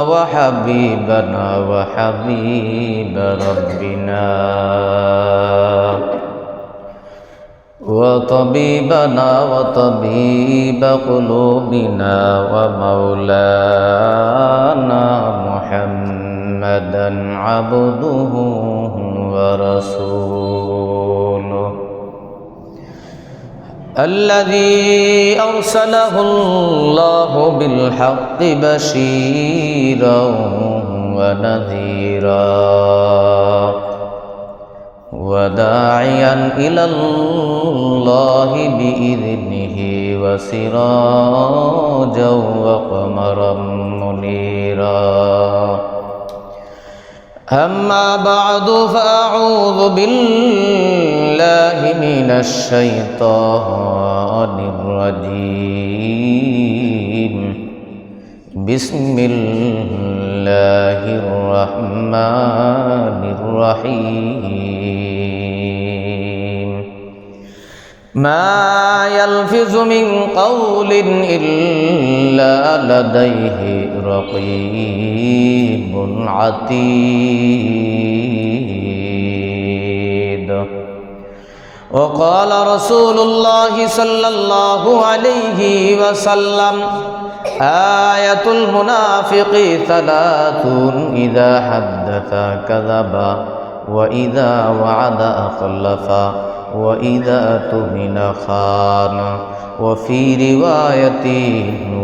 وحبيبنا وحبيب ربنا وطبيبنا وطبيب قلوبنا ومولانا محمدا عبده ورسوله الذي أرسله الله بالحق بشيرا ونذيرا وداعيا إلى الله بإذنه وسراجا وقمرا منيرا أما بعد فأعوذ بالله من الشيطان الرجيم بسم الله الرحمن الرحيم ما يلفظ من قول إلا لديه رقيب عتيد وقال رسول الله صلى الله عليه وسلم آية المنافق ثلاث إذا حدث كذب وإذا وعد أخلف وإذا اؤتمن خان وفي رواية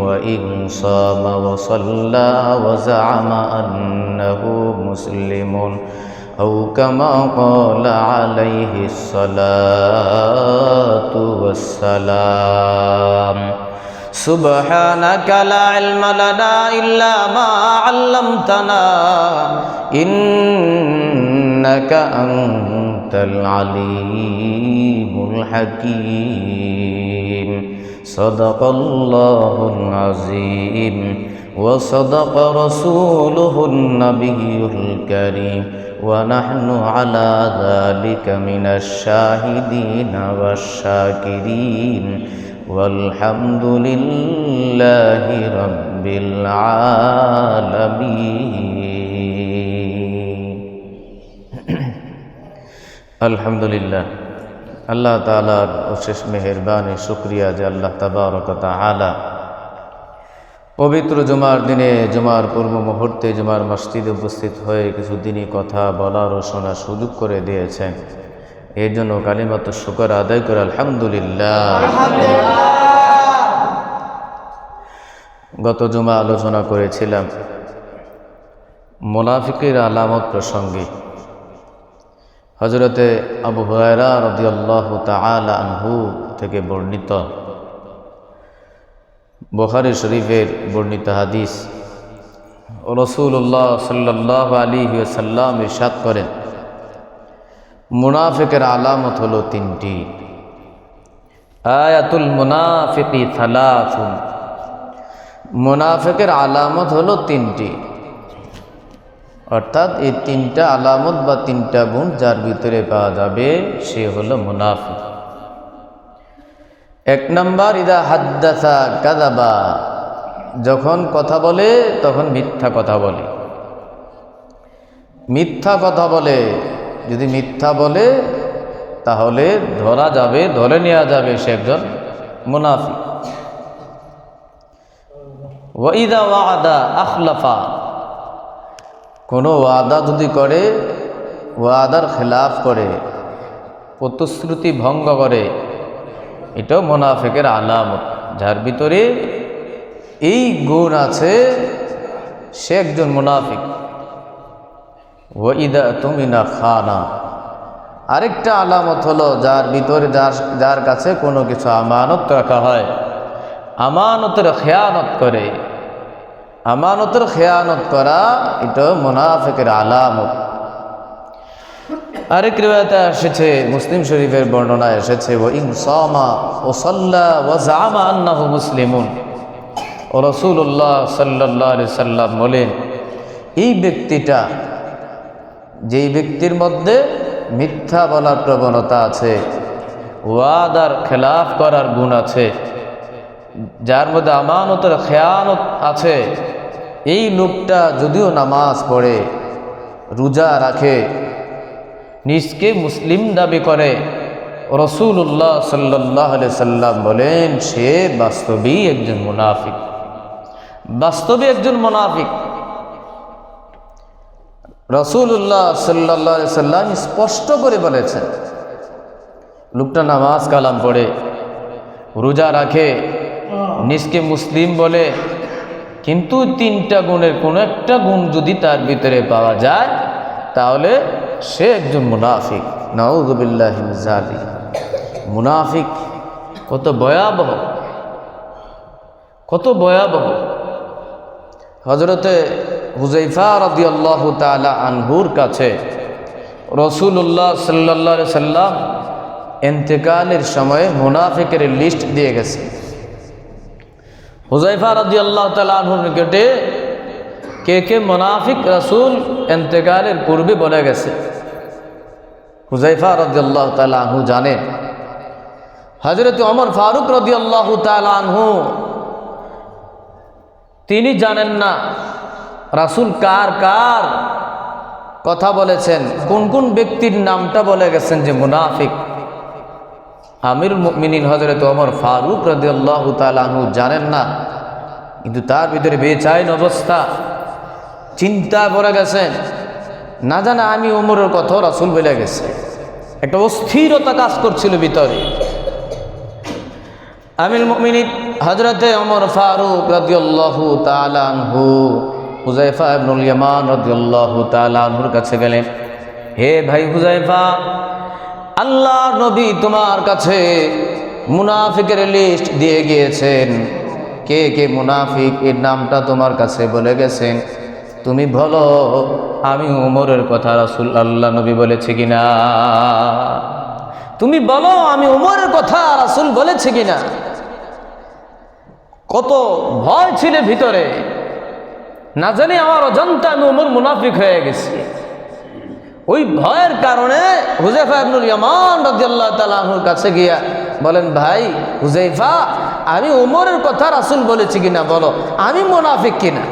وإن صام وصلى وزعم أنه مسلم أو كما قال عليه الصلاة والسلام سبحانك لا علم لنا إلا ما علمتنا إنك أنت العليم الحكيم صدق الله العظيم وصدق رسوله النبي الكريم ونحن على ذلك من الشاهدين والشاكرين والحمد لله رب العالمين الحمد لله আল্লাহ তাআলার অশেষ মেহেরবানি শুকরিয়া যে আল্লাহ তাবারক ওয়া তাআলা পবিত্র জুমার দিনে জুমার পূর্ব মুহূর্তে জুমার মসজিদে উপস্থিত হয়ে কিছু দিনই কথা বলার ও শোনার সুযোগ করে দিয়েছেন। এর জন্য কালিমাত শুকর আদায় করে আলহামদুলিল্লাহ। গত জুমা আলোচনা করেছিলাম মুনাফিকের আলামত প্রসঙ্গে। হযরতে আবু হুরায়রা রাদিয়াল্লাহু তাআলা আনহু থেকে বর্ণিত বুখারী শরীফের বর্ণিত হাদিস, রাসূলুল্লাহ সাল্লাল্লাহু আলাইহি ওয়াসাল্লাম ইরশাদ করেন, মুনাফিকের আলামত হলো তিনটি। আয়াতুল মুনাফিকি সালাসুন, মুনাফিকের আলামত হলো তিনটি। অর্থাৎ এই তিনটা আলামত বা তিনটা গুণ যার ভিতরে পাওয়া যাবে সে হলো মুনাফিক। এক নাম্বার, ইদা হাদ্দাসা কাযাবা, যখন কথা বলে তখন মিথ্যা কথা বলে। মিথ্যা কথা বলে, যদি মিথ্যা বলে তাহলে ধরা যাবে, ধরে নেওয়া যাবে সে একজন মুনাফিক। ওয়া ইদা ওয়াদা আখলাফা, কোনো ওয়াদা যদি করে, ওয়াদার খেলাফ করে, প্রতিশ্রুতি ভঙ্গ করে, এটাও মুনাফিকের আলামত। যার ভিতরে এই গুণ আছে সে একজন মুনাফিক। ওয়া ইদা তুমিনা খানা, আরেকটা আলামত হলো যার ভিতরে যার কাছে কোনো কিছু আমানত রাখা হয়, আমানতের খেয়ানত করে। আমানতের খেয়ানত করা এটা মুনাফিকের আলামত। আরেক রিওয়ায়াতে এসেছে, মুসলিম শরীফের বর্ণনা এসেছে, ওয়া ইন সামা ওয়া সাল্লা ওয়া জামা আন্নাহু মুসলিমুন, ও রাসূলুল্লাহ সাল্লাল্লাহু আলাইহি সাল্লাম বলেন, এই ব্যক্তিটা, যেই ব্যক্তির মধ্যে মিথ্যা বলার প্রবণতা আছে, ওয়াদার খেলাফ করার গুণ আছে, যার মধ্যে আমানতের খেয়ানত আছে, এই লোকটা যদিও নামাজ পড়ে, রোজা রাখে, নিজকে মুসলিম দাবি করে, রাসূলুল্লাহ সাল্লাল্লাহু আলাইহি সাল্লাম বলেন সে বাস্তবেই একজন মুনাফিক, বাস্তবে একজন মুনাফিক। রাসূলুল্লাহ সাল্লাল্লাহু আলাইহি সাল্লাম স্পষ্ট করে বলেছেন, লোকটা নামাজ কালাম পড়ে, রোজা রাখে, নিজকে মুসলিম বলে, কিন্তু তিনটা গুণের কোনো একটা গুণ যদি তার ভিতরে পাওয়া যায় তাহলে সে একজন মুনাফিক। নাউযু বিল্লাহি মিন যালিক। মুনাফিক কত ভয়াবহ, কত ভয়াবহ। হযরতে হুযায়ফা রাদিয়াল্লাহু তাআলা আনহুর কাছে রাসূলুল্লাহ সাল্লাল্লাহু আলাইহি সাল্লাম ইন্তেকালের সময় মুনাফিকের লিস্ট দিয়ে গেছে। হুযায়ফা রাদিয়াল্লাহু তাআলা আনহুর নিকটে কে কে মুনাফিক রাসূল ইন্তেকালের পূর্বে বলে গেছে। হুযায়ফা রাদিয়াল্লাহু তাআলা আনহু জানেন, হযরত ওমর ফারুক রাদিয়াল্লাহু তাআলা আনহু তিনি জানেন না রাসূল কার কার কথা বলেছেন, কোন কোন ব্যক্তির নামটা বলে গেছেন যে মুনাফিক। আমিরুল মুমিনিন হযরত ওমর ফারুক রাদিয়াল্লাহু তাআলা আনহু জানেন না, কিন্তু তার ভিতরে বেচাইন অবস্থা, চিন্তা পড়ে গেছেন, না জানা আমি ওমরের কথা রাসূল বলে গেছে, একটা অস্থিরতা কাজ করছিল ভিতরে। আমিরুল মুমিনিন হযরতে ওমর ফারুক রাদিয়াল্লাহু তাআলা আনহু হুযায়ফা ইবনুল ইয়ামান রাদিয়াল্লাহু তাআলা আনহুর কাছে গেলেন, হে ভাই হুযায়ফা, আল্লাহর নবী তোমার কাছে মুনাফিকের লিস্ট দিয়ে গিয়েছেন, কে কে মুনাফিক এর নামটা তোমার কাছে বলে গেছেন, তুমি বলো আমি ওমরের কথা রাসূল আল্লাহ নবী বলেছে কিনা, তুমি বলো আমি ওমরের কথা রাসূল বলেছে কিনা। কত ভয় ছিল ভিতরে, না জানি আমার অজান্তে আমি ওমর মুনাফিক হয়ে গেছি। ওই ভয়ের কারণে হুযায়ফা ইবনুল ইয়ামান রাদিয়াল্লাহু তাআলা আনহুর কাছে গিয়া বলেন, ভাই হুযায়ফা, আমি ওমরের কথা রাসূল বলেছি কিনা বলো, আমি মুনাফিক কিনা।